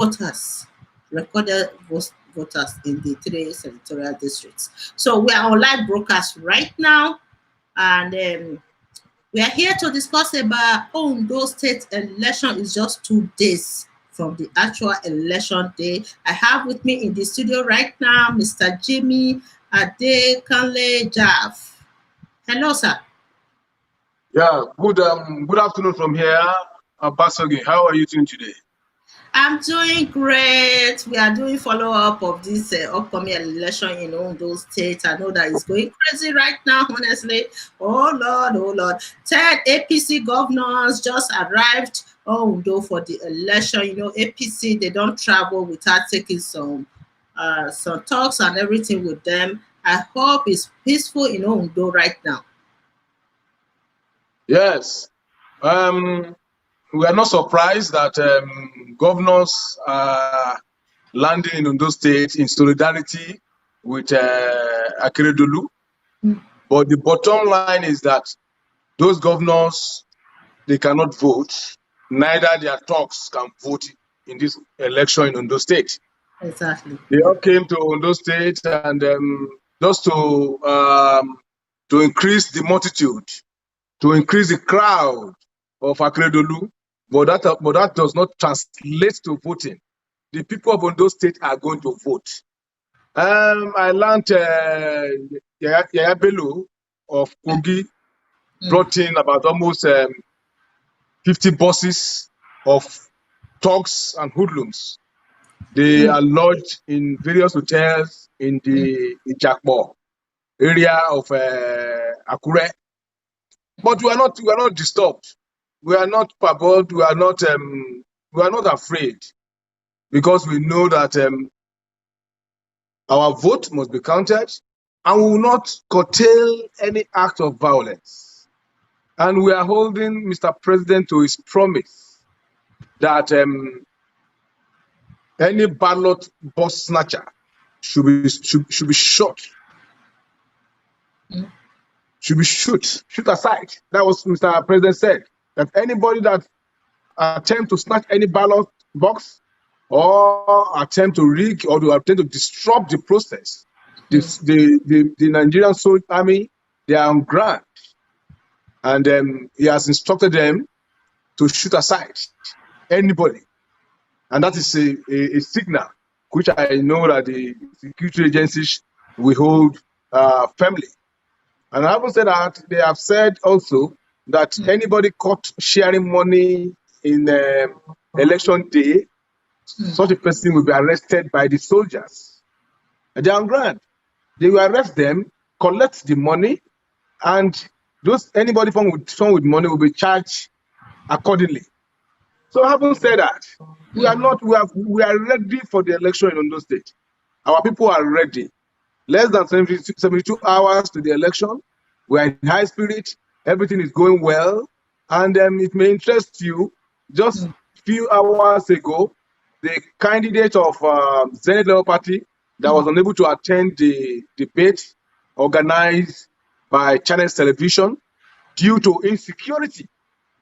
voters, recorded voters in the 3 senatorial districts. So we are on live broadcast right now, and we are here to discuss about Ondo State election. Is just 2 days from the actual election day. I have with me in the studio right now Mr. Jimmy Adekanle Jaff. Hello, sir. Yeah, good afternoon from here. Basogi, how are you doing today? I'm doing great. We are doing follow-up of this upcoming election in Ondo State. I know that it's going crazy right now, honestly. Oh, Lord, oh, Lord. 10 APC governors just arrived Ondo for the election. You know, APC, they don't travel without taking some talks and everything with them. I hope it's peaceful in Ondo right now. Yes. We are not surprised that governors are landing in Ondo State in solidarity with Akeredolu. But the bottom line is that those governors, they cannot vote. Neither their talks can vote in this election in Ondo State. Exactly. They all came to Ondo State and just to increase the multitude, to increase the crowd of Akeredolu. But that does not translate to voting. The people of Ondo State are going to vote. I learned Yaya Bello of Kogi brought in about almost 50 buses of thugs and hoodlums. They are lodged in various hotels in the Ijakbo area of Akure. But we are not disturbed. We are not parboiled. We are not afraid, because we know that our vote must be counted, and we will not curtail any act of violence. And we are holding Mr. President to his promise that any ballot box snatcher should be shot. Should be shoot aside. That was Mr. President said, that anybody that attempt to snatch any ballot box or attempt to rig or to attempt to disrupt the process, the Nigerian Soldier Army, they are on ground, and he has instructed them to shoot aside anybody, and that is a signal which I know that the security agencies will hold firmly. And I haven't said that, they have said also that anybody caught sharing money in election day, such a person will be arrested by the soldiers. And they are on ground. They will arrest them, collect the money, and anybody found with money will be charged accordingly. So I haven't said that. We are ready for the election in Ondo State. Our people are ready. Less than 72 hours to the election. We are in high spirit. Everything is going well. And it may interest you, just a few hours ago, the candidate of Zenith Labour Party that was unable to attend the debate organized by Channels Television due to insecurity.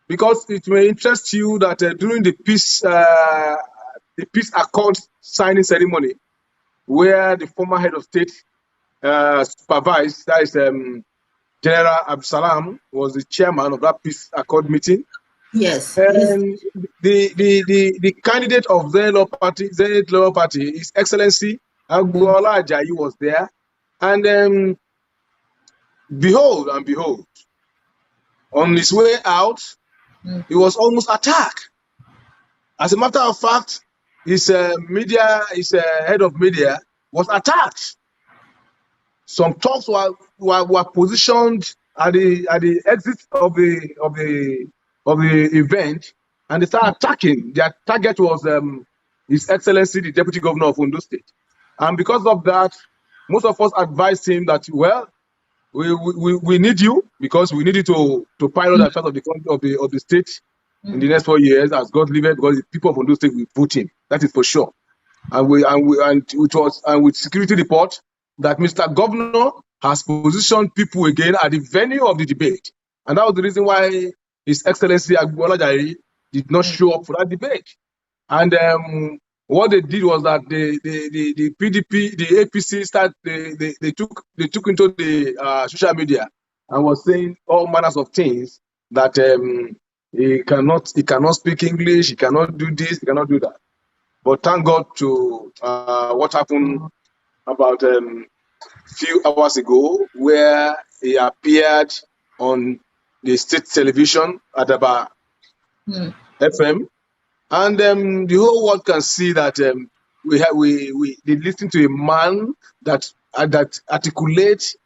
Because it may interest you that during the peace accord signing ceremony, where the former head of state supervised, that is General Absalam, was the chairman of that peace accord meeting. Yes. And the candidate of Zenith Labour Party, His Excellency Agboola Ajayi, was there. And behold, on his way out, he was almost attacked. As a matter of fact, his head of media was attacked. Some talks were positioned at the exit of the event, and they started attacking. Their target was His Excellency, the Deputy Governor of Ondo State. And because of that, most of us advised him that, well, we need you, because we need you to pilot the affairs of the state in the next 4 years, as God liveth, because the people of Ondo State will vote him. That is for sure. And with security report that Mr. Governor has positioned people again at the venue of the debate, and that was the reason why His Excellency Agboola Ajayi did not show up for that debate. And what they did was that the PDP, the APC they took into the social media and was saying all manners of things that he cannot speak English, he cannot do this, he cannot do that. But thank God to what happened about few hours ago, where he appeared on the state television at about FM, and the whole world can see that they listen to a man that articulates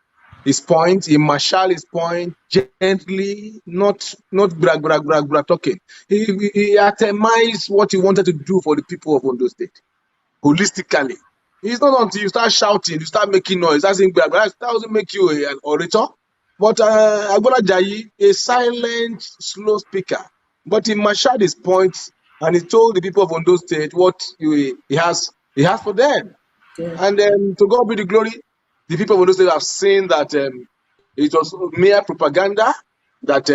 his point, he marshal his point gently, not brag talking. He itemized what he wanted to do for the people of Ondo State holistically. It's not until you start shouting, you start making noise, that doesn't make you an orator. But Agboola, a silent, slow speaker, but he marshaled his points and he told the people of Ondo State what he has for them. Yeah. And to God be the glory, the people of Ondo State have seen that it was mere propaganda, that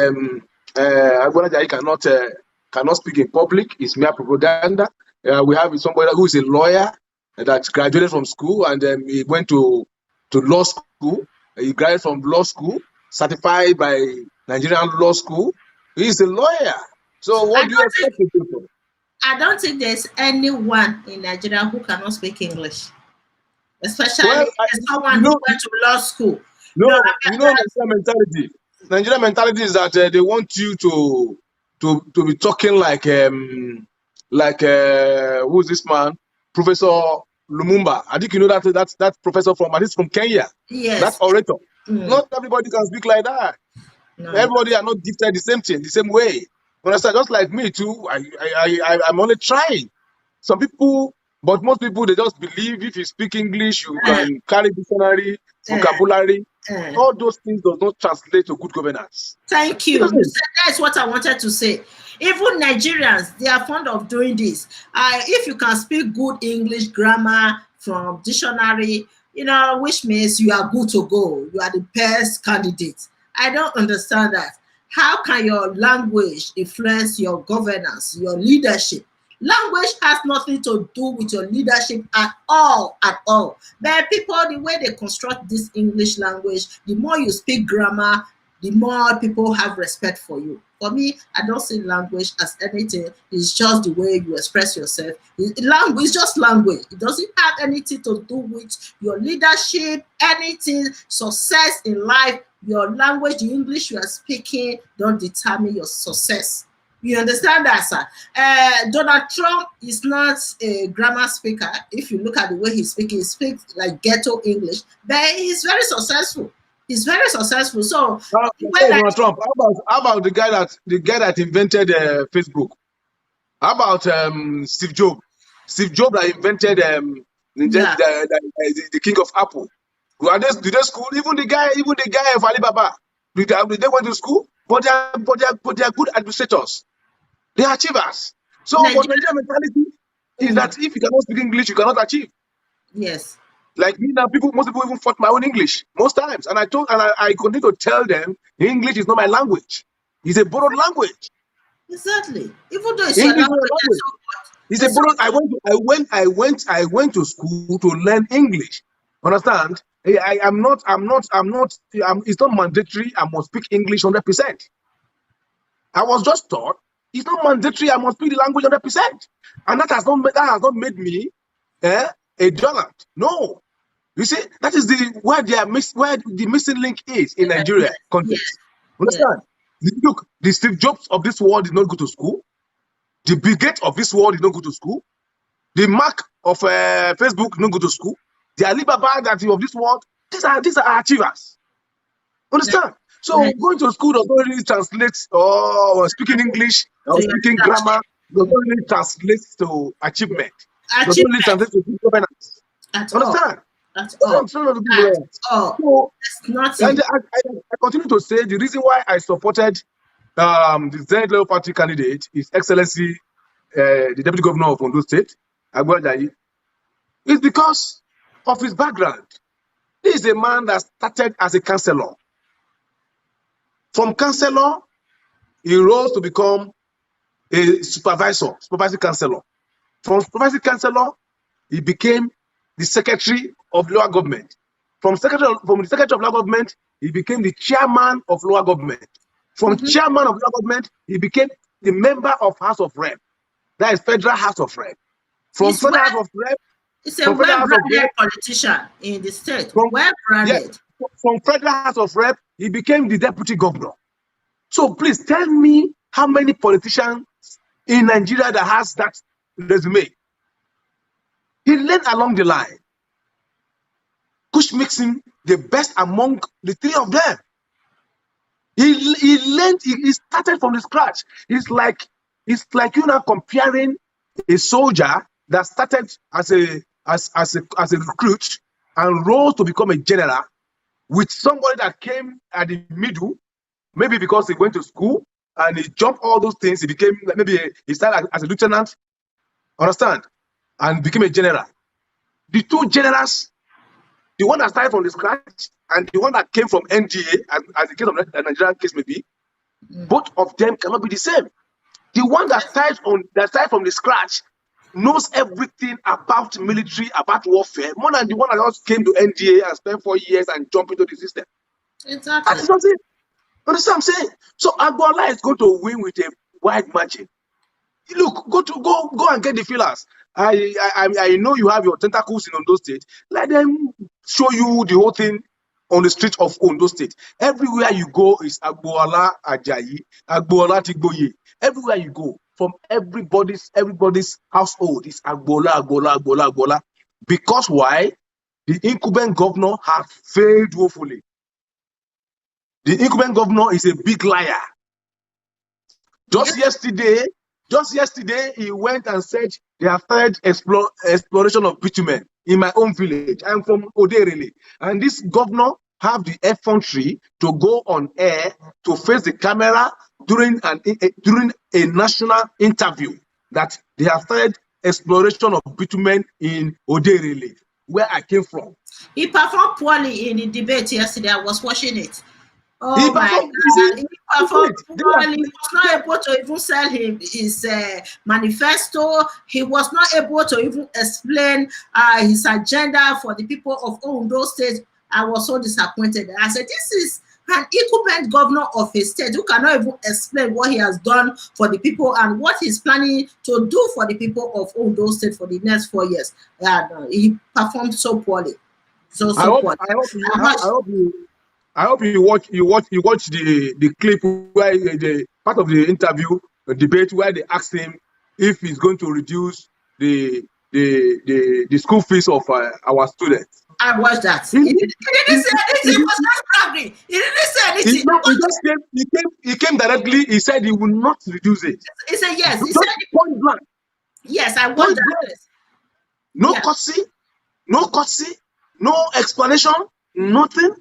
Agboola cannot speak in public. It's mere propaganda. We have somebody who is a lawyer that graduated from school, and he went to law school. He graduated from law school, certified by Nigerian law school. He's a lawyer. So what do you expect to do? I don't think there's anyone in Nigeria who cannot speak English, especially someone who went to law school. No, Nigerian mentality. Nigerian mentality is that they want you to be talking like who's this man? Professor Lumumba. I think you know that professor from Kenya. Yes. That orator. Not everybody can speak like that. No. Everybody are not gifted the same thing, the same way. Understand? Just like me too. I'm only trying. Some people, but most people, they just believe if you speak English, you can carry dictionary, vocabulary. All those things does not translate to good governance. Thank you. That's what I wanted to say. Even Nigerians, they are fond of doing this. If you can speak good English grammar from dictionary, which means you are good to go. You are the best candidate. I don't understand that. How can your language influence your governance, your leadership? Language has nothing to do with your leadership at all. But people, the way they construct this English language, the more you speak grammar, the more people have respect for you. For me, I don't see language as anything. It's just the way you express yourself. Language is just language. It doesn't have anything to do with your leadership, anything, success in life. Your language, the English you are speaking, don't determine your success. You understand that, sir? Donald Trump is not a grammar speaker. If you look at the way he speaks like ghetto English, but he's very successful. He's very successful. So, Donald Trump. How about the guy that invented Facebook? How about Steve Jobs? Steve Jobs that invented the king of Apple. Did they school? Even the guy of Alibaba. Did they went to school? But they are good administrators. They are achievers. So what Nigerian mentality is that if you cannot speak English, you cannot achieve. Yes. Like me now, most people even fought my own English most times, and I continue to tell them English is not my language. It's a borrowed language. Exactly. Even though it's English your language. It's a borrowed. I went to school to learn English. Understand? It's not mandatory. I must speak English 100%. I was just taught it's not mandatory. I must speak the language 100%, and that has not made me a Donald. No, you see, that is where the missing link is in Nigeria context. Yes. Understand? Yes. Look, the Steve Jobs of this world did not go to school. The Bill Gates of this world did not go to school. The Mark of Facebook did not go to school. The Alibaba of this world, these are achievers. Understand? So going to school does not really translate, or speaking English, or speaking grammar, does not really translate to achievement. Does not really translate to good governance. Understand? And I continue to say the reason why I supported the Zenith Labour Party candidate, His Excellency, the Deputy Governor of Ondo State, Ajayi, is because of his background. He is a man that started as a councillor. From councillor, he rose to become a supervisor, supervisory councillor. From supervisory councillor, he became the secretary of local government. From the secretary of local government, he became the chairman of local government. From chairman of local government, he became the member of House of Rep. That is Federal House of Rep. From Federal House of Rep, it's a well-branded politician in the state. Well-branded. From Federal House of Rep, he became the deputy governor. So please tell me how many politicians in Nigeria that has that resume. He learned along the line, which makes him the best among the three of them. He learned. He started from the scratch. It's like you now comparing a soldier that started as a recruit and rose to become a general with somebody that came at the middle, maybe because he went to school and he jumped all those things. He became he started as a lieutenant, understand, and became a general. The two generals, the one that started from the scratch and the one that came from NDA, as the case of the Nigerian case may be, both of them cannot be the same. The one that started from the scratch knows everything about military, about warfare, more than the one that just came to NDA and spent 4 years and jumped into the system. Exactly. That is what I'm saying. Understand what I'm saying? So Agboola is going to win with a wide margin. Look, go and get the feelers. I know you have your tentacles in Ondo State. Let them show you the whole thing on the street of Ondo State. Everywhere you go is Agboola Ajayi, Agboola Tigboye. Everywhere you go, from everybody's household is Agboola. Because why? The incumbent governor has failed woefully. The incumbent governor is a big liar. Just yesterday, he went and said they have started exploration of bitumen in my own village. I'm from Oderele. And this governor have the effrontery to go on air to face the camera during a national interview that they have started exploration of bitumen in Oderele, where I came from. He performed poorly in the debate yesterday. I was watching it. Oh my God. He performed poorly. He was not able to even sell his manifesto. He was not able to even explain his agenda for the people of Ondo State. I was so disappointed. I said, this is an incumbent governor of a state who cannot even explain what he has done for the people and what he's planning to do for the people of Ondo State for the next 4 years. He performed so poorly. I hope you watch the clip where the part of the interview, the debate where they asked him if he's going to reduce the school fees of our students. I watched that. He didn't say anything. He was not bragging. He didn't say anything. He came directly. He said he will not reduce it. He said yes. He said point blank. Yes, I watched that. No courtesy, no explanation, nothing.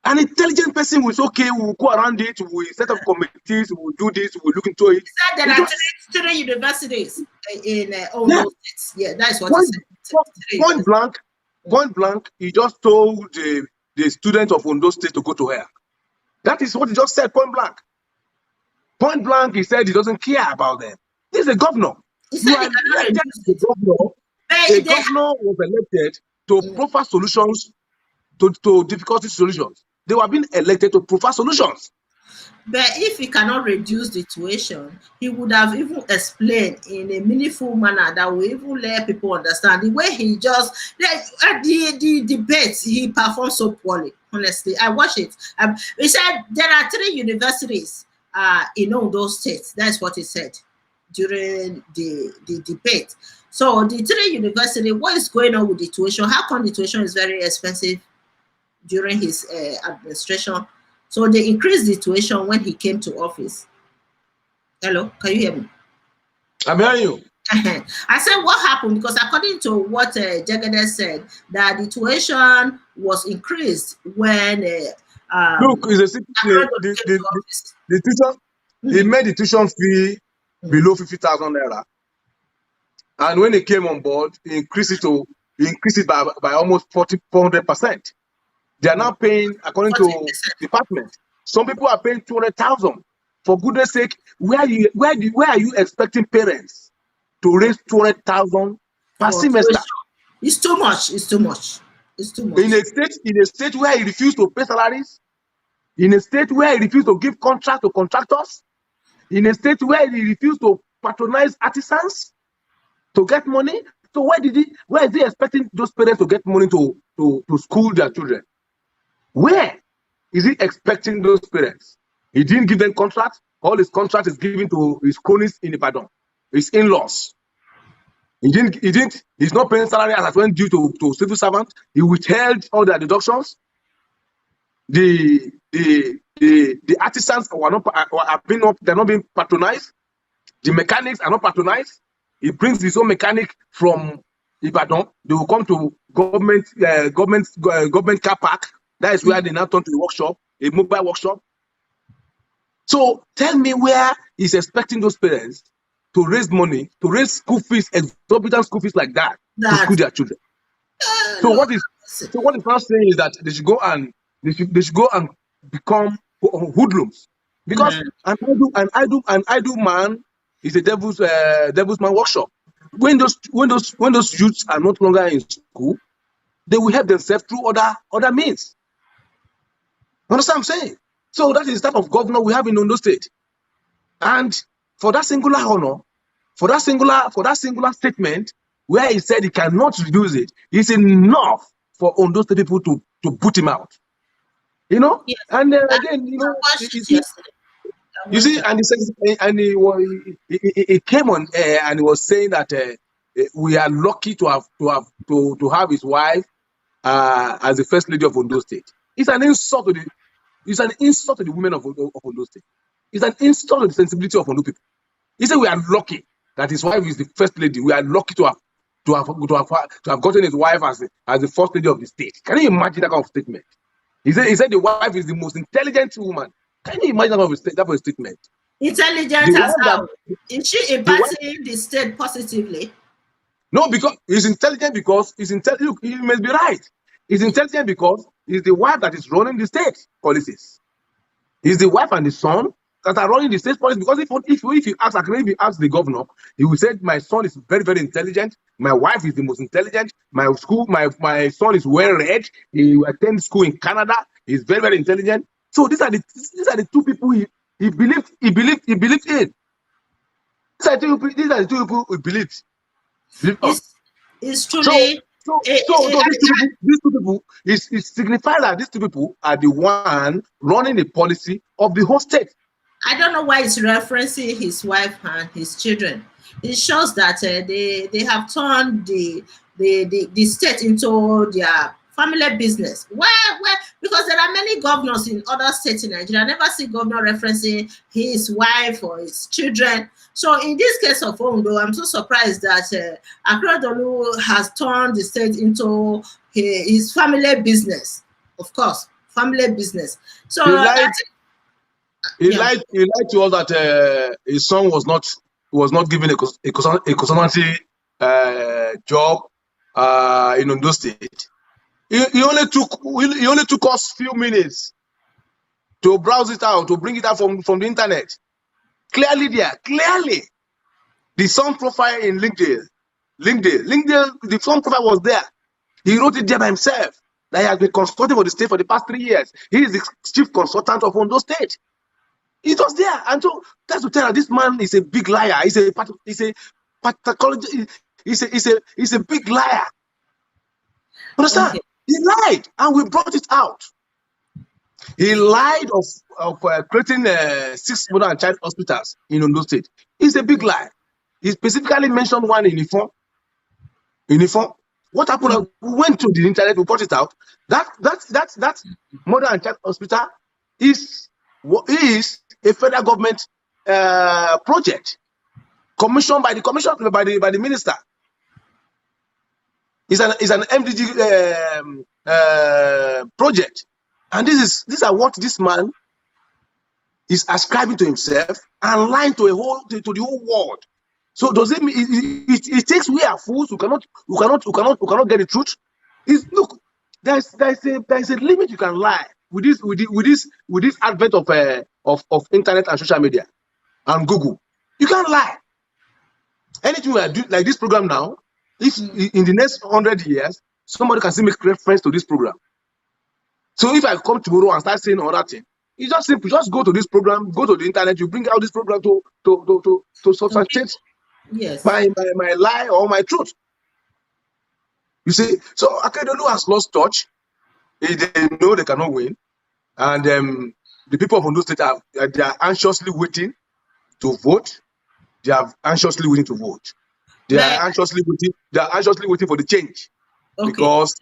An intelligent person will say, okay, we'll go around it, we'll set up committees, we'll do this, we'll look into it. He said there are three universities in Ondo States. Yeah, that's what he said. Point blank, he just told the students of Ondo State to go to hell. That is what he just said, point blank. Point blank, he said he doesn't care about them. This is a governor. He said he cannot reduce it. A governor was elected to proffer solutions to difficult solutions. They were being elected to proffer solutions. But if he cannot reduce the tuition, he would have even explained in a meaningful manner that will even let people understand. The way he just, the debates, he performed so poorly, honestly. I watched it. He said there are 3 universities in all those states. That's what he said during the debate. So the 3 universities, what is going on with the tuition? How come the tuition is very expensive during his administration? So they increased the tuition when he came to office. Hello, can you hear me? I'm hearing you. I said what happened, because according to what Jagede said, that the tuition was increased when look, it's a the tuition, he made the tuition fee below 50,000 naira. And when he came on board, he increased it by almost 400%. They are now paying, according to department, some people are paying 200,000. For goodness sake, where are you expecting parents to raise 200,000 per For semester tuition. It's too much. It's too much. It's too in much. a state where he refused to pay salaries, in a state where he refused to give contract to contractors, in a state where he refused to patronize artisans to get money. So where is he expecting those parents to get money to school their children? Where is he expecting those parents? He didn't give them contract. All his contract is given to his cronies in Ibadan, his in-laws. He's not paying salary as went due to civil servant. He withheld all their deductions. The artisans they're not being patronized. The mechanics are not patronized. He brings his own mechanic from Ibadan. They will come to government car park. That is where they now turn to the workshop, a mobile workshop. So tell me where he's expecting those parents to raise money, to raise school fees, exorbitant school fees like that to school their children. So what is now saying is that they should go and become hoodlums, because an idle man is a devil's man workshop. When those youths are not longer in school, they will help themselves through other means. Understand what I'm saying? So that is the type of governor we have in Ondo State. And for that singular honor, for that singular statement where he said he cannot reduce it, it's enough for Ondo State people to put him out. You know? Yes. And again, you know, you see, and he says, and he came on air and he was saying that we are lucky to have his wife as the first lady of Ondo State. It's an insult to the women of Ondo State. It's an insult to the sensibility of Ondo people. He said we are lucky that his wife is the first lady. We are lucky to have gotten his wife as the first lady of the state. Can you imagine that kind of statement? He said the wife is the most intelligent woman. Can you imagine that kind of statement? Intelligent as how? Is she impacting the state positively? No, because he's intelligent because look, he must be right. He's intelligent because he's the wife that is running the state policies. He's the wife and the son that are running the state policies. Because if you ask the governor, he will say, my son is very, very intelligent. My wife is the most intelligent. My son is well read. He attends school in Canada. He's very, very intelligent. So these are the two people he believed in. These are the two people he believed. It's truly. These two people, it signifies that these two people are the one running the policy of the whole state. I don't know why it's referencing his wife and his children. It shows that they have turned the state into their family business. Where because there are many governors in other states in Nigeria. I never see governor referencing his wife or his children. So in this case of Ondo, I'm so surprised that Akeredolu has turned the state into his family business. Of course, family business. So he lied to us that his son was not given a consultancy job in Ondo State. He only took us few minutes to browse it out, to bring it out from the internet. Clearly, the son profile in LinkedIn, the son profile was there. He wrote it there by himself that he has been consulting for the state for the past 3 years. He is the chief consultant of Ondo State. It was there, and so that's to tell her this man is a big liar. He's a pathologist. He's a big liar. Understand? Okay. He lied, and we brought it out. He lied of creating 6 mother and child hospitals in Ondo State. It's a big lie. He specifically mentioned one in Ifon. What happened? We went to the internet, we brought it out. That mother and child hospital is a federal government project commissioned by the minister. It's an MDG project, and these are what this man is ascribing to himself and lying to the whole world. So does it mean it takes we are fools who cannot get the truth? Look, there's a limit you can lie with this advent of internet and social media and Google. You can't lie. Anything we are doing, like this program now, if in the next 100 years, somebody can still make reference to this program. So if I come tomorrow and start saying another thing, it's just simple. Just go to this program, go to the internet, you bring out this program to substantiate Yes. my lie or my truth. You see, so Akeredolu has lost touch. They know they cannot win, and the people of Ondo State they are anxiously waiting to vote. They are anxiously waiting to vote. They are anxiously waiting. They are anxiously waiting for the change, because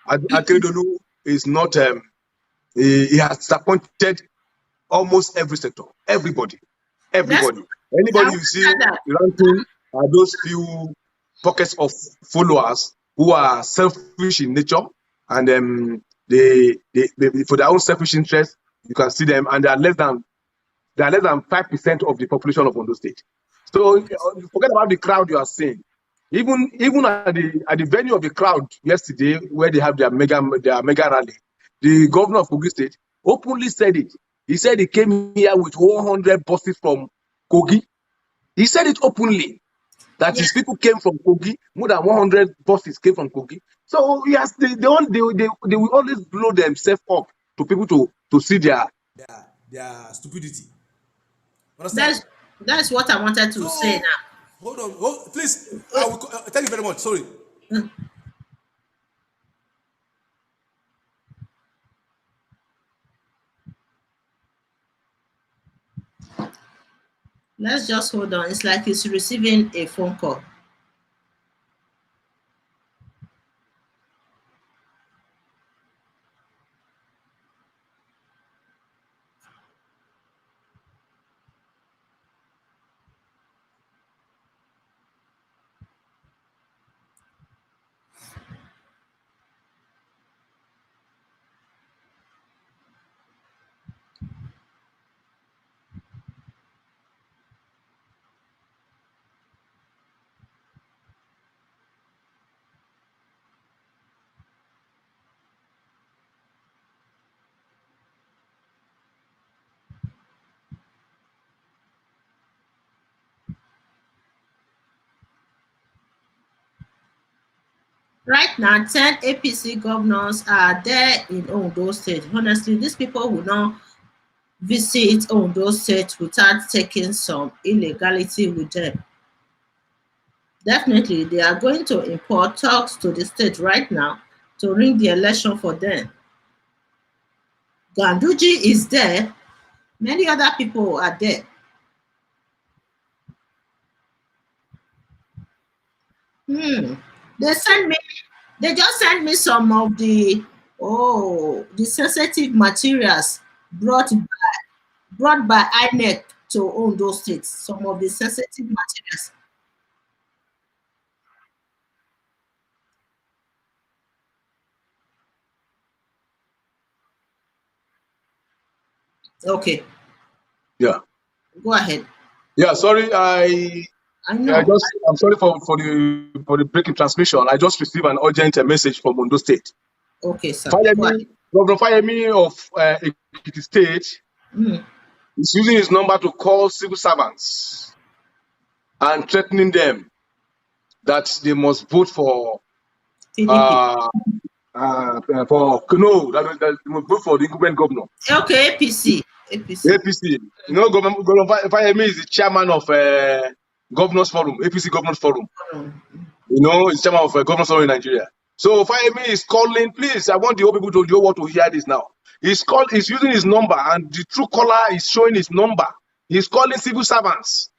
Akeredolu is not. He has disappointed almost every sector, everybody. Anybody you see ranking are those few pockets of followers who are selfish in nature, and they for their own selfish interest. You can see them, and they are less than 5% of the population of Ondo State. So forget about the crowd you are seeing. Even at the venue of the crowd yesterday, where they have their mega rally, the governor of Kogi State openly said it. He said he came here with 100 buses from Kogi. He said it openly that his people came from Kogi. More than 100 buses came from Kogi. So yes, they will always blow themselves up to people to see their stupidity. That's what I wanted to say now. Hold on, please. I will, thank you very much. Sorry. Let's just hold on. It's like he's receiving a phone call. Right now, 10 APC governors are there in Ondo State. Honestly, these people will not visit Ondo State without taking some illegality with them. Definitely, they are going to import talks to the state right now to ring the election for them. Ganduji is there. Many other people are there. They just sent me some of the sensitive materials brought by INEC to Ondo State. Some of the sensitive materials. Okay. Yeah. Go ahead. Yeah, sorry, I know. I'm sorry for the breaking transmission. I just received an urgent message from Ondo State. Okay, sir. Governor Fayemi of Ekiti State is using his number to call civil servants and threatening them that they must vote for that they must vote for the incumbent governor. Okay, APC. You know, Governor Fayemi is the chairman of Governors Forum, APC Governors Forum. You know, he's chairman of Governors Forum in Nigeria. So Fayemi is calling, please, I want the whole people to hear this now. He's using his number, and the true caller is showing his number. He's calling civil servants.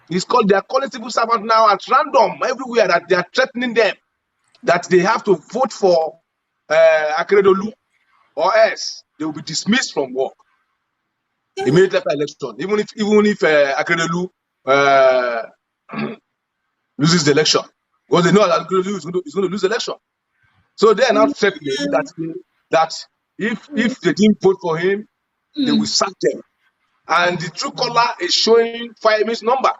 They are calling civil servants now at random everywhere, that they are threatening them that they have to vote for Akeredolu, or else they will be dismissed from work immediately after election. Even if Akeredolu loses the election, because they know that Akeredolu is going to lose the election. So they are now threatening that if they didn't vote for him, they will sack them. And the true caller is showing Fayemi's number.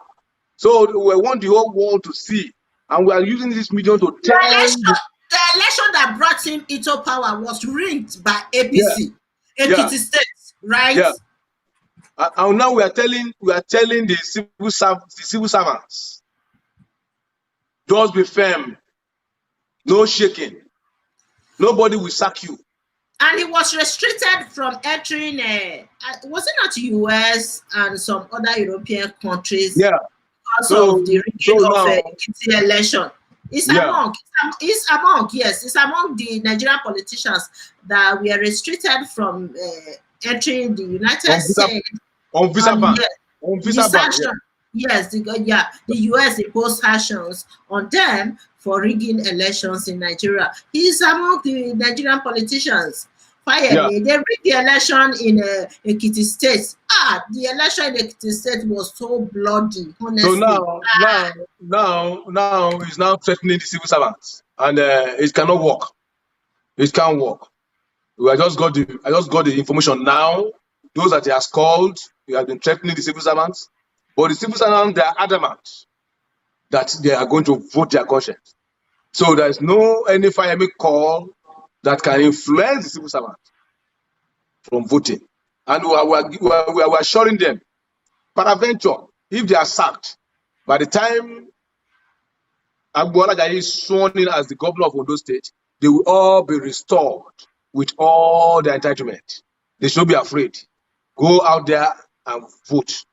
So we want the whole world to see, and we are using this medium to tell the election that brought him into power was rigged by APC, Ekiti State, right? Yeah. And now we are telling the civil servants Just be firm. No shaking. Nobody will sack you. And it was restricted from entering, was it not US and some other European countries Yeah. because of the rigging of now, the election? It's among the Nigerian politicians that we are restricted from entering the United States on visa ban. Yes, On visa ban. Yes, the US imposed sanctions on them for rigging elections in Nigeria. He's among the Nigerian politicians. Finally, they rigged the election in Ekiti State. The election in Ekiti State was so bloody, honestly. So now he's now threatening the civil servants, and it cannot work. It can't work. I just got the information now. Those that he has called, he has been threatening the civil servants, but the civil servants, they are adamant that they are going to vote their conscience. So there is no any fireme call that can influence the civil servants from voting, and we are assuring them, peradventure, if they are sacked, by the time Agboola is sworn in as the governor of Ondo State, they will all be restored with all their entitlement. They should be afraid. Go out there and vote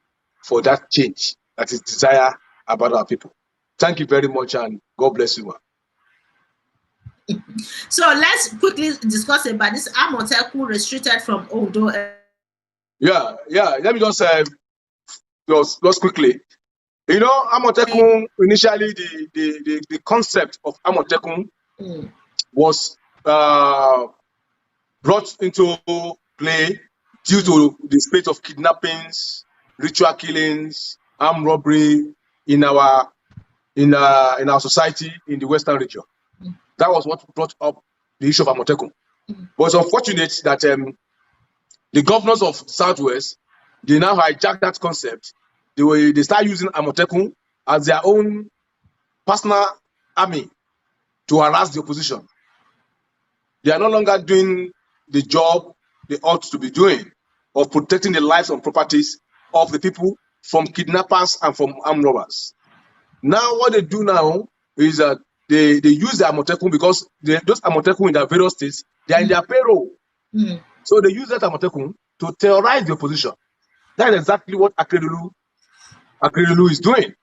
for that change that is desired about our people. Thank you very much, and God bless you. So let's quickly discuss about this Amoteku restricted from Ondo. Yeah. Let me just just quickly. You know, Amoteku, initially the concept of Amoteku was brought into play due to the spate of kidnappings, ritual killings, armed robbery in our society in the Western region. That was what brought up the issue of Amoteku. But it's unfortunate that the governors of Southwest, they now hijacked that concept. They start using Amoteku as their own personal army to harass the opposition. They are no longer doing the job they ought to be doing of protecting the lives and properties of the people from kidnappers and from armed robbers. Now what they do now is that they use the Amoteku because those Amoteku in their various states, they are in their payroll. So they use that Amoteku to terrorize the opposition. That is exactly what Akeredolu is doing.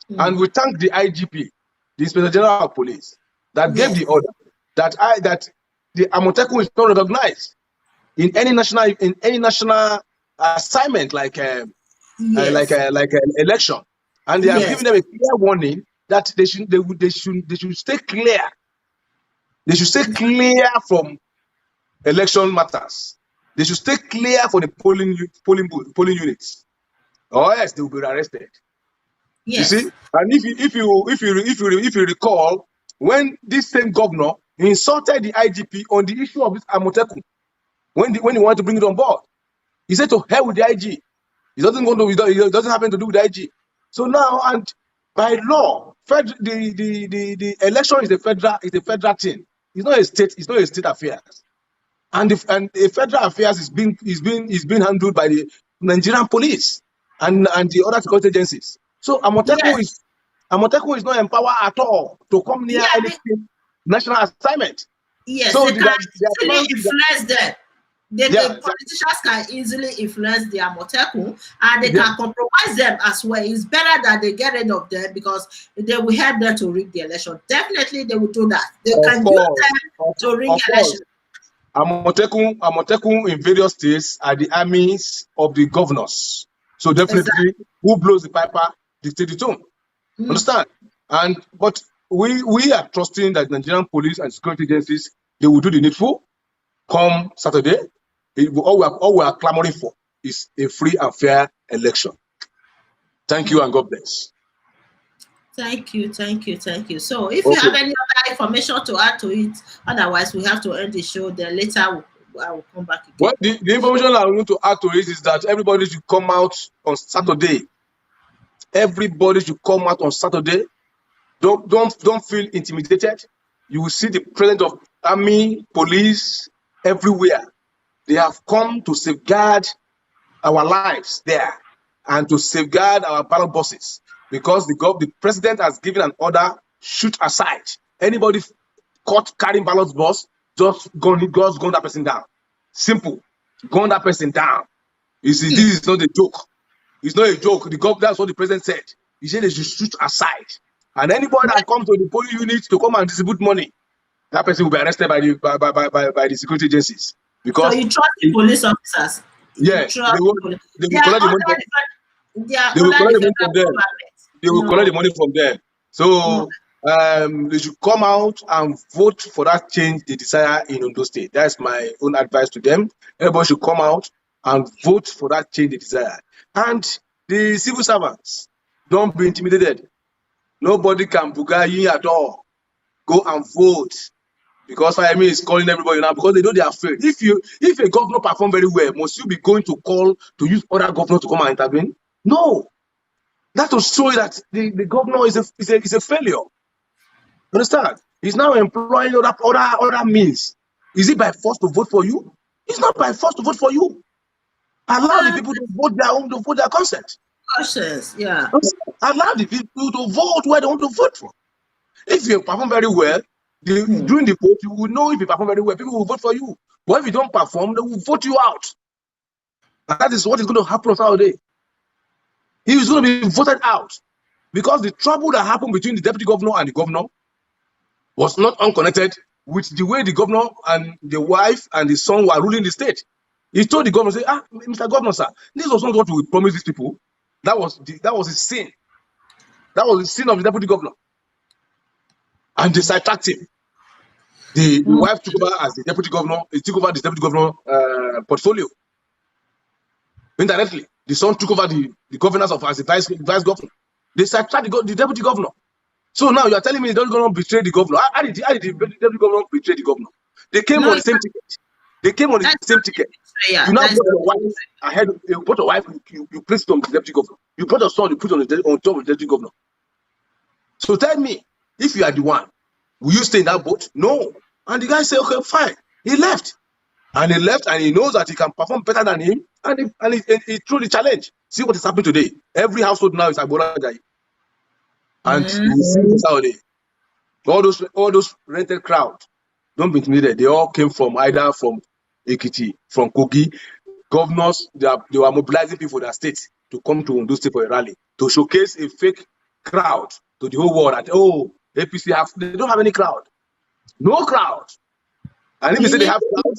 And we thank the IGP, the Inspector General of Police, that gave the order that the Amoteku is not recognized in any national assignment like an election, and they have given them a clear warning that they should stay clear. They should stay clear from election matters. They should stay clear for the polling units, or else they will be arrested. Yes. You see, and if you recall, when this same governor insulted the IGP on the issue of this Amoteku, when he wanted to bring it on board, he said to hell with the IG. It doesn't happen to do with the IG. So now, and by law, the election is a federal thing. It's not a state affairs, and the federal affairs is being handled by the Nigerian police and the other security agencies. So Amoteku is not empowered at all to come near any national assignment. Yes, so they can easily influence them. The politicians can easily influence the Amoteku, and they can compromise them as well. It's better that they get rid of them because they will help them to rig the election. Definitely, they will do that. They can use them to rig the election. Amoteku in various states are the armies of the governors. So definitely, who blows the piper dictate the tone. Understand? But we are trusting that Nigerian police and security agencies, they will do the needful. Come Saturday, all we are clamoring for is a free and fair election. Thank you and God bless. Thank you. So if you have any other information to add to it, otherwise we have to end the show. Then later I will come back again. Well, the information I want to add to it is that everybody should come out on Saturday. Everybody should come out on Saturday. Don't feel intimidated. You will see the presence of army, police everywhere. They have come to safeguard our lives there and to safeguard our ballot boxes, because the president has given an order shoot aside. Anybody caught carrying ballot box, just gun that person down. Simple. Gun that person down. You see, this is not a joke. It's not a joke. That's what the president said. He said they should shoot aside. And anybody that comes to the polling unit to come and distribute money, that person will be arrested by the security agencies. Because so you trust the police officers? Yes, they will collect the money from them. They will collect the money from them. So they should come out and vote for that change they desire in Ondo State. That's my own advice to them. Everybody should come out and vote for that change they desire. And the civil servants, don't be intimidated. Nobody can buga you at all. Go and vote. Because I mean, is calling everybody now because they know they are afraid. If a governor perform very well, must you be going to call to use other governors to come and intervene? No. That will show you that the governor is a failure. Understand? He's now employing other means. Is it by force to vote for you? It's not by force to vote for you. Allow the people to vote their consent. Conscience, yeah. Allow the people to vote where they want to vote for. If you perform very well, during the vote, you will know if you perform very well, people will vote for you. But if you don't perform, they will vote you out. And that is what is going to happen on Saturday. He is going to be voted out because the trouble that happened between the deputy governor and the governor was not unconnected with the way the governor and the wife and the son were ruling the state. He told the governor, say, Mr. Governor, sir, this was not what we promised these people. That was a sin. That was the sin of the deputy governor. And they sidetracked him. The wife took over as the deputy governor. He took over the deputy governor portfolio. Indirectly, the son took over the governance as the vice governor. They sidetracked the deputy governor. So now you are telling me the deputy governor betrayed the governor. How did the deputy governor betray the governor? They came on the same ticket. They came on the same ticket. You now put your wife ahead. You put your wife. You place it on the deputy governor. You put your son. You put on top of the deputy governor. So tell me, if you are the one, will you stay in that boat? No. And the guy said, okay, fine. He left. And he left and he knows that he can perform better than him. And he threw the challenge. See what is happening today. Every household now is Agboola Ajayi. And you see this Saturday. All those rented crowd, don't be intimidated. They all came from either from Ekiti, from Kogi. Governors, they were mobilizing people for their states to come to Ondo State for a rally, to showcase a fake crowd to the whole world that, APC they don't have any crowd. No crowd. And if they say they have crowd,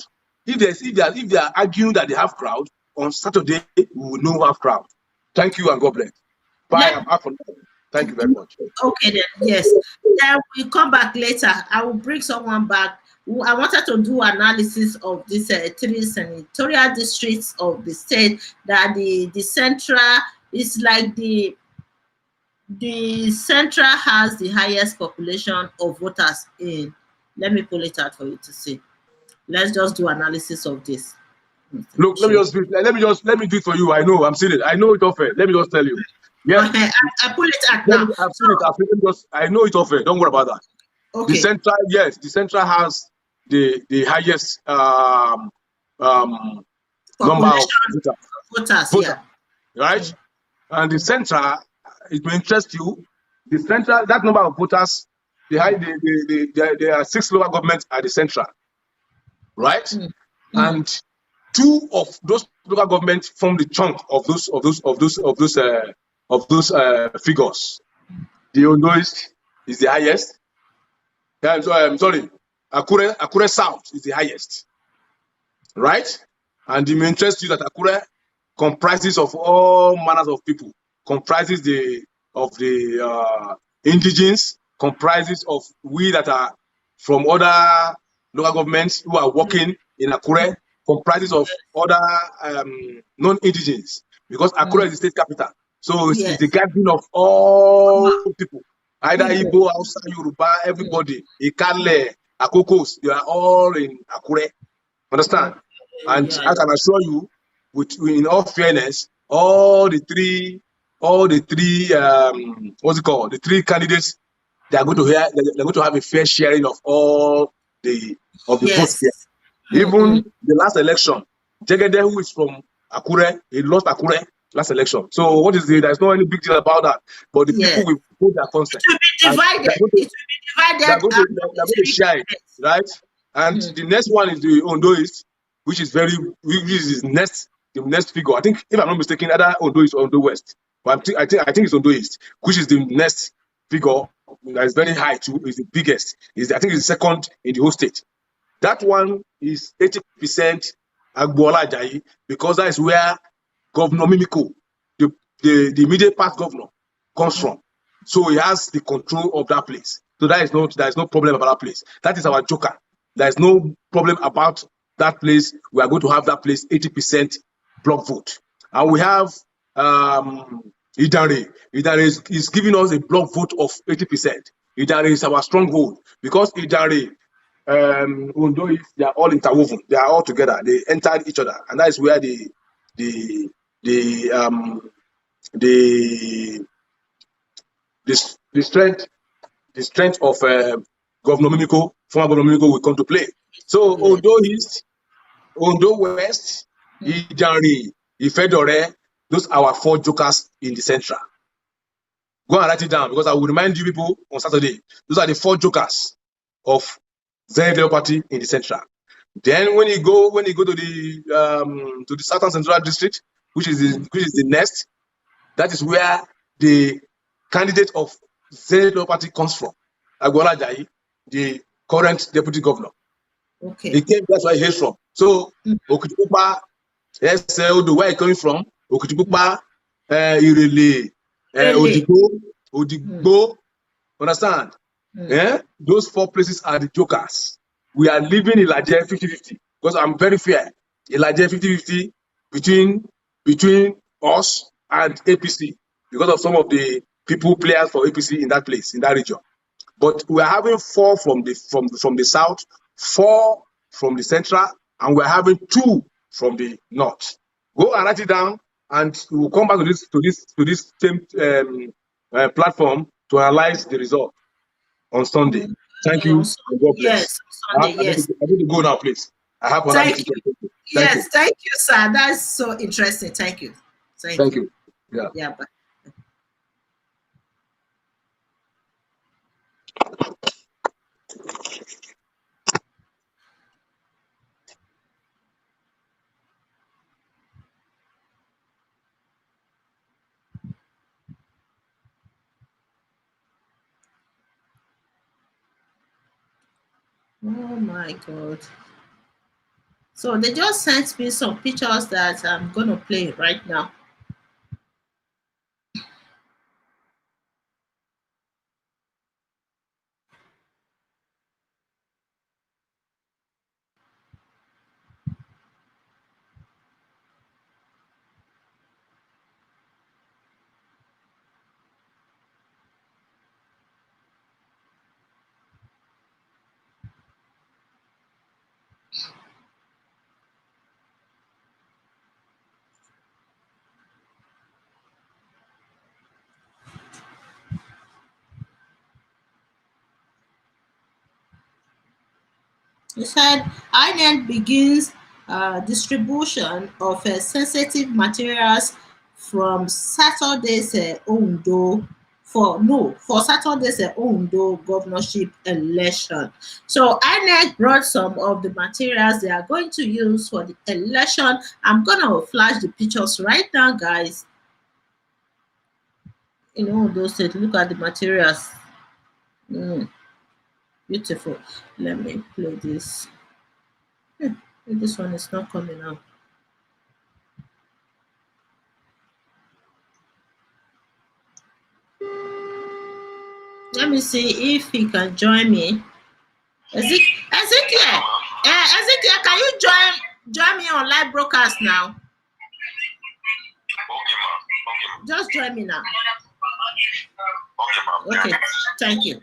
if they are arguing that they have crowd, on Saturday, we will know we have crowd. Thank you and God bless. Bye. I'm out for now. Thank you very much. Okay then, yes. Then we'll come back later. I will bring someone back. I wanted to do analysis of these 3 senatorial districts of the state, that the central is like the central has the highest population of voters in. Let me pull it out for you to see. Let's just do analysis of this. Look, let me do it for you. I know, I'm seeing it. I know it often. Let me just tell you. Yeah, okay, I pull it out now. I've seen it. I know it often. Don't worry about that. Okay. The central has the highest number of voters. Yeah. Right? And the central, it will interest you. The central, that number of voters, there are 6 local governments at the central, right? And 2 of those local governments form the chunk of those figures. The Ondo is the highest. I'm sorry, Akure South is the highest, right? And it may interest you that Akure comprises of all manners of people, comprises of the indigenes, comprises of we that are from other local governments who are working in Akure, comprises of other non-indigenes, because Akure is the state capital. So it's the gathering of all people, either Igbo, Hausa, Yoruba, everybody, Ikale, Akokos, they are all in Akure. Understand? And I can assure you, in all fairness, all the three the 3 candidates, they are going to have a fair sharing of all the votes here. Even the last election, Jegede, who is from Akure, he lost Akure last election. So what is there's no any big deal about that. But the people will put their consent. It will be and divided. they're going to It will be divided among they're the going to three share it, governments. right? And the next one is the Ondoist, which is the next figure. I think, if I'm not mistaken, either Ondo East or Ondo West. But I think it's Ondo East, which is the next figure that is very high too. Is the biggest. I think it's the second in the whole state. That one is 80% Agboola Ajayi, because that is where Governor Mimiko, the immediate past governor, comes from. So he has the control of that place. So there is no problem about that place. That is our joker. There is no problem about that place. We are going to have that place 80% block vote. And we have Idare. Idare is giving us a block vote of 80%. Idare is our stronghold, because Idare, Ondo, they are all interwoven. They are all together. They entered each other, and that is where the the the the strength of Governor Mimiko, former Governor Mimiko, will come to play. So Yes. Ondo East, Ondo West, Ijanri, Ifedore, those are our 4 jokers in the central. Go and write it down, because I will remind you people on Saturday. Those are the 4 jokers of Zenith Party in the central. Then when you go to the Southern Central District, which is the next, that is where the candidate of Zenith Party comes from, Agboola Ajayi, the current deputy governor. Okay. That's where he hails from. So Okitipupa, Odo, where he coming from? Okitipupa, Irele, Really? Odigbo, understand? Those 4 places are the jokers. We are leaving Ilaje 50-50, because I'm very fair. Ilaje 50-50 between us and APC, because of some of the players for APC in that place, in that region. But we are having 4 from the south, 4 from the central, and we are having 2 from the north. Go and write it down, and we will come back to this same platform to analyze the result on Sunday. Thank Okay, on you, and God Yes, bless. on Sunday, I need yes. to go now, please. I have another Thank meeting. you. Thank you. Yes, thank you, sir. That's so interesting. Thank you. Thank Thank you. you. Yeah. Yeah, bye. Oh my God. So they just sent me some pictures that I'm going to play right now. He said INEC begins distribution of sensitive materials from Saturday's for Saturday's Ondo governorship election. So INEC brought some of the materials they are going to use for the election. I'm gonna flash the pictures right now, guys. In Ondo State, look at the materials. Beautiful. Let me play this. This one is not coming out. Let me see if he can join me. Ezekiel, Ezekiel, can you join me on live broadcast now? Just join me now. Okay, thank you.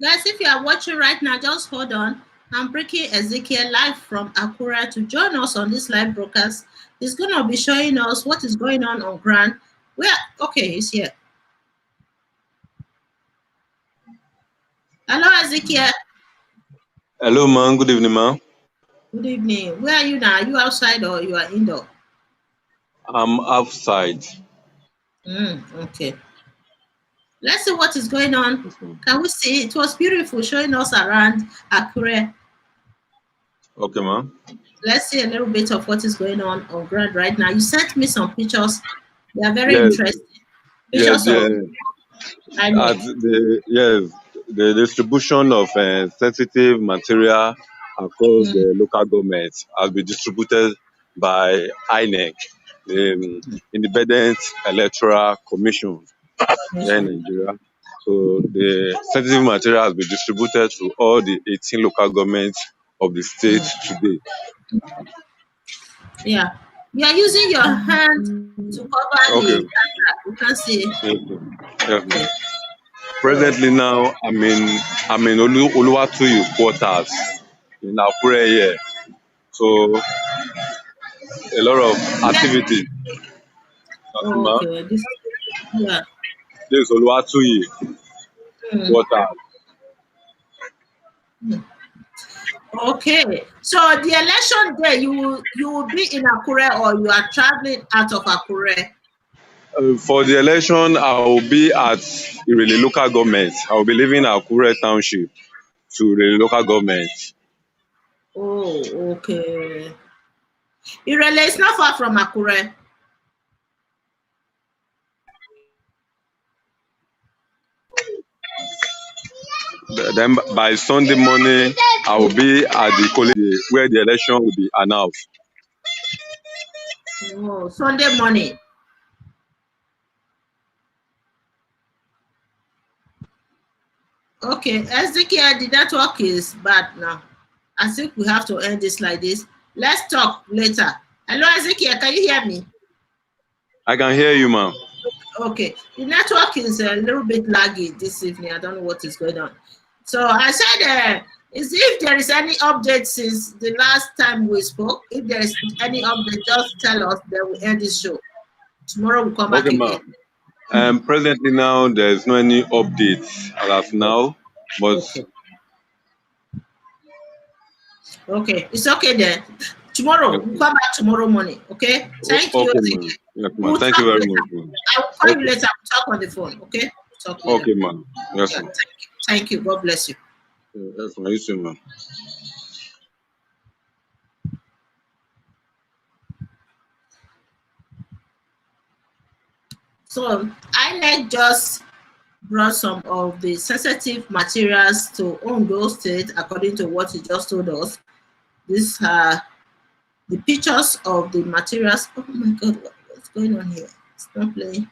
Guys, if you are watching right now, just hold on. I'm bringing Ezekiel live from Akura to join us on this live broadcast. He's going to be showing us what is going on ground. Okay, he's here. Hello, Ezekiel. Hello, man. Good evening, man. Good evening. Where are you now? Are you outside or you are indoor? I'm outside. Okay. Let's see what is going on. Can we see? It was beautiful showing us around Akure. Okay, man. Let's see a little bit of what is going on ground right now. You sent me some pictures. They are very Yes, interesting. yes, Pictures of the distribution of sensitive material across the local government has been distributed by INEC, the Independent Electoral Commission here in Nigeria. So the sensitive material has been distributed to all the 18 local governments of the state today. Yeah. You are using your hand to cover the Okay. camera. You can see. Yes, ma'am. Presently now, I'm in Oluwatuyi quarters in Akure here. So a lot of activity. Okay. Yeah. This is Oluwatuyi quarters. Okay. So the election day, you will be in Akure or you are traveling out of Akure? For the election, I will be at Irele local government. I will be leaving Akure township to Irele local government. Oh, okay. Irele is not far from Akure. Then by Sunday morning, I will be at the college where the election will be announced. Oh, Sunday morning. Okay, Ezekiel, the network is bad now. I think we have to end this like this. Let's talk later. Hello, Ezekiel, can you hear me? I can hear you, ma'am. Okay, the network is a little bit laggy this evening. I don't know what is going on. So I said, if there is any update since the last time we spoke, if there is any update, just tell us, then we end this show. Tomorrow we'll come back again. Presently now, there is no any updates as of now, but okay, it's okay then. Tomorrow, we'll come back tomorrow morning, okay? Thank you. Okay, yes, ma'am. Thank you very much. I will call you later. We'll talk on the phone, okay? We'll talk later. Okay, ma'am. Yes, ma'am. Thank you. God bless you. Yes, ma'am. You too, ma'am. So, INEC just brought some of the sensitive materials to Ondo State, according to what he just told us. These are the pictures of the materials. Oh my God, what's going on here? It's not playing.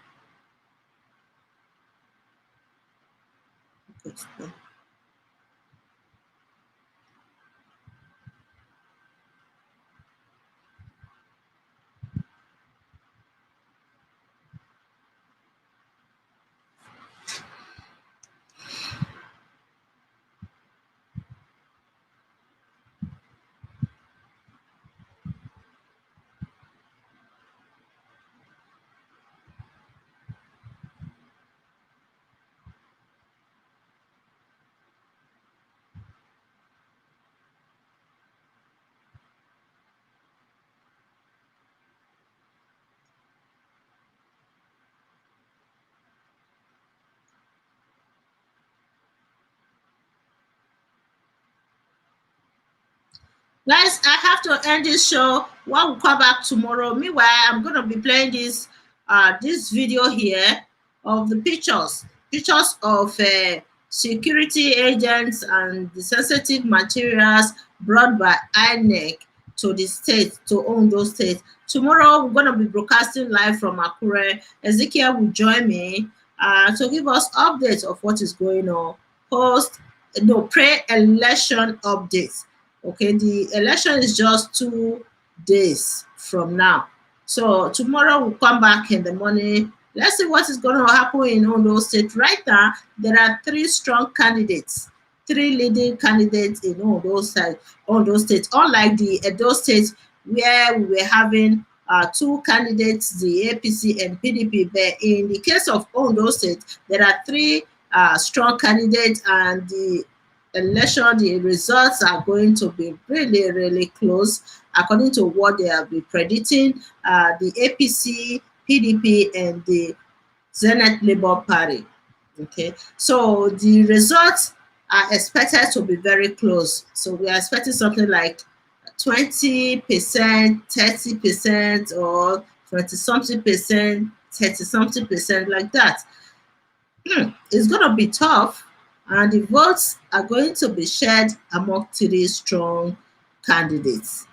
Okay, guys, I have to end this show. We'll come back tomorrow. Meanwhile, I'm going to be playing this video here of the pictures of security agents and the sensitive materials brought by INEC to the state, to Ondo State. Tomorrow, we're going to be broadcasting live from Akure. Ezekiel will join me to give us updates of what is going on. Pre-election updates. Okay, the election is just 2 days from now. So tomorrow we'll come back in the morning. Let's see what is going to happen in Ondo State. Right now, there are 3 strong candidates three leading candidates in all those states. Unlike the Edo states where we were having two candidates, the APC and PDP. But in the case of Ondo State, there are three strong candidates, and the results are going to be really, really close, according to what they have been predicting. The APC, PDP, and the Zenith Labour Party. Okay, so the results are expected to be very close. So we are expecting something like 20%, 30%, or 20 something percent, 30 something percent, like that. It's going to be tough, and the votes are going to be shared among three strong candidates.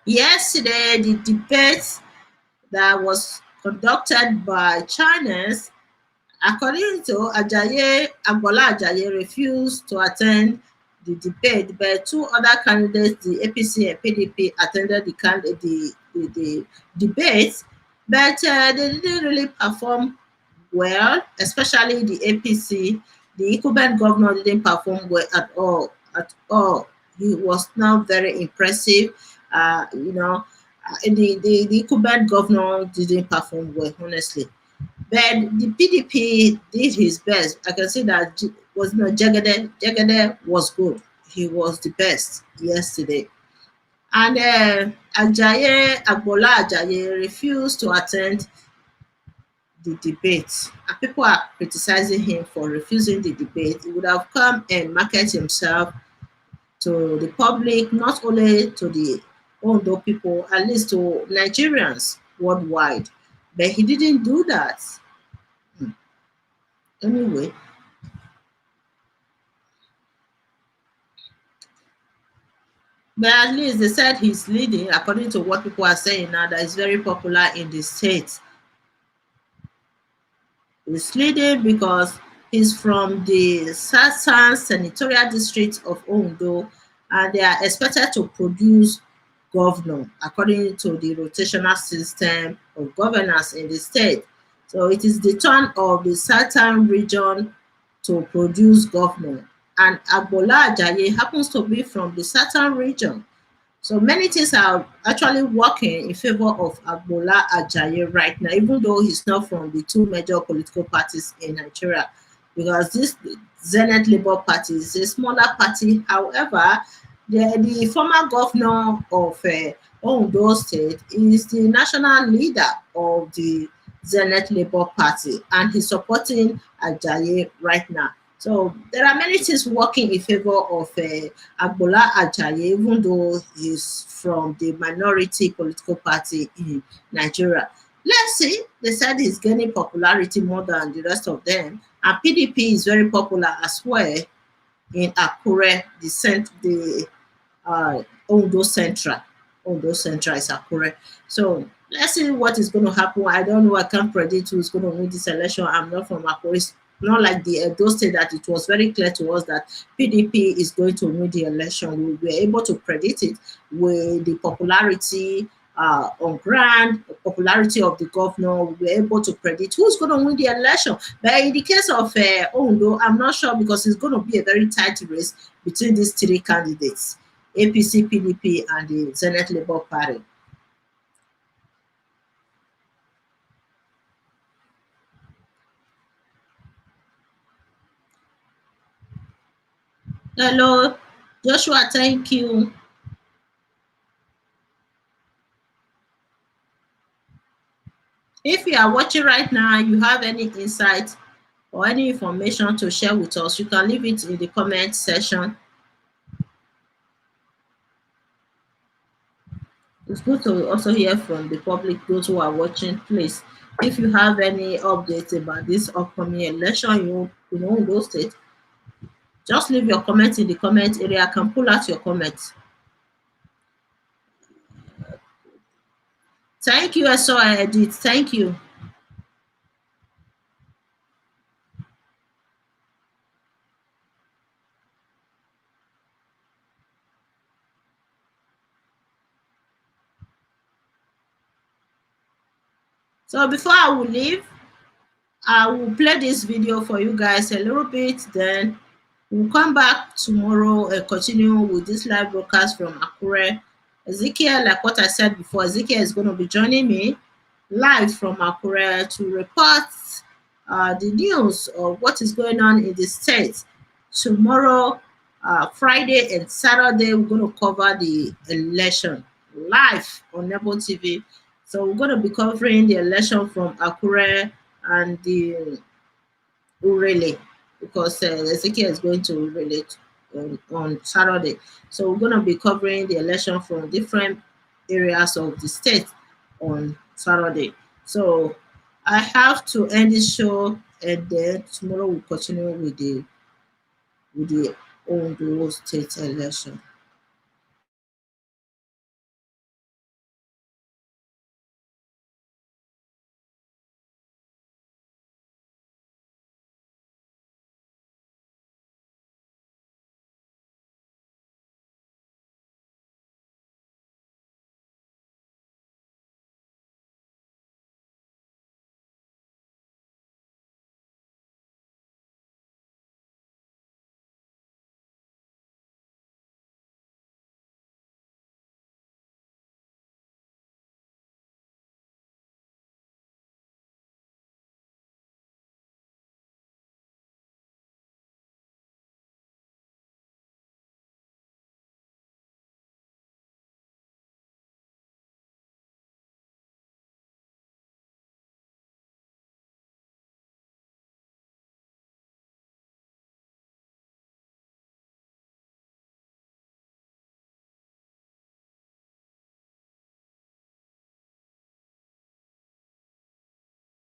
Yesterday, the debate that was conducted by Chinese, according to Ajayi, Agboola Ajayi refused to attend the debate, but two other candidates, the APC and PDP, attended the debate, but they didn't really perform well, especially the APC. The incumbent governor didn't perform well at all. At all, he was not very impressive. The incumbent governor didn't perform well, honestly. But the PDP did his best. I can see that was not Jagade. Jagade was good. He was the best yesterday. And Agboola Ajayi refused to attend the debate. And people are criticizing him for refusing the debate. He would have come and market himself to the public, not only to the Ondo people, at least to Nigerians worldwide. But he didn't do that. Anyway, but at least they said he's leading, according to what people are saying now, that is very popular in the state. He's leading because he's from the Southern Senatorial District of Ondo, and they are expected to produce governor according to the rotational system of governance in the state. So it is the turn of the Southern region to produce governor. And Agboola Ajayi happens to be from the Southern region. So many things are actually working in favor of Agboola Ajayi right now, even though he's not from the two major political parties in Nigeria. Because this Zenith Labour Party is a smaller party. However, the former governor of Ondo State is the national leader of the Zenith Labour Party, and he's supporting Ajayi right now. So there are many things working in favor of Agboola Ajayi, even though he's from the minority political party in Nigeria. Let's see. They said he's gaining popularity more than the rest of them, and PDP is very popular as well in Akure, the Ondo Central. Ondo Central is Akure. So let's see what is going to happen. I don't know. I can't predict who's going to win this election. I'm not from Akure. It's not like the Edo State that it was very clear to us that PDP is going to win the election. We were able to predict it with the popularity on ground, the popularity of the governor. We were able to predict who's going to win the election. But in the case of Ondo, I'm not sure, because it's going to be a very tight race between these three candidates: APC, PDP, and the Zenith Labour Party. Hello, Joshua, thank you. If you are watching right now, you have any insight or any information to share with us, you can leave it in the comment section. It's good to also hear from the public, those who are watching. Please, if you have any updates about this upcoming election, you know in those states, just leave your comments in the comment area. I can pull out your comments. Thank you, I saw Edith. Thank you. So before I will leave, I will play this video for you guys a little bit, then we'll come back tomorrow and continue with this live broadcast from Akure. Ezekiel, like what I said before, Ezekiel is going to be joining me live from Akure to report the news of what is going on in the state. Tomorrow, Friday and Saturday, we're going to cover the election live on Nebo TV. So we're going to be covering the election from Akure and the Urele, because Ezekiel is going to relate on Saturday. So we're going to be covering the election from different areas of the state on Saturday. So I have to end this show, and then tomorrow we'll continue with the Ondo state election.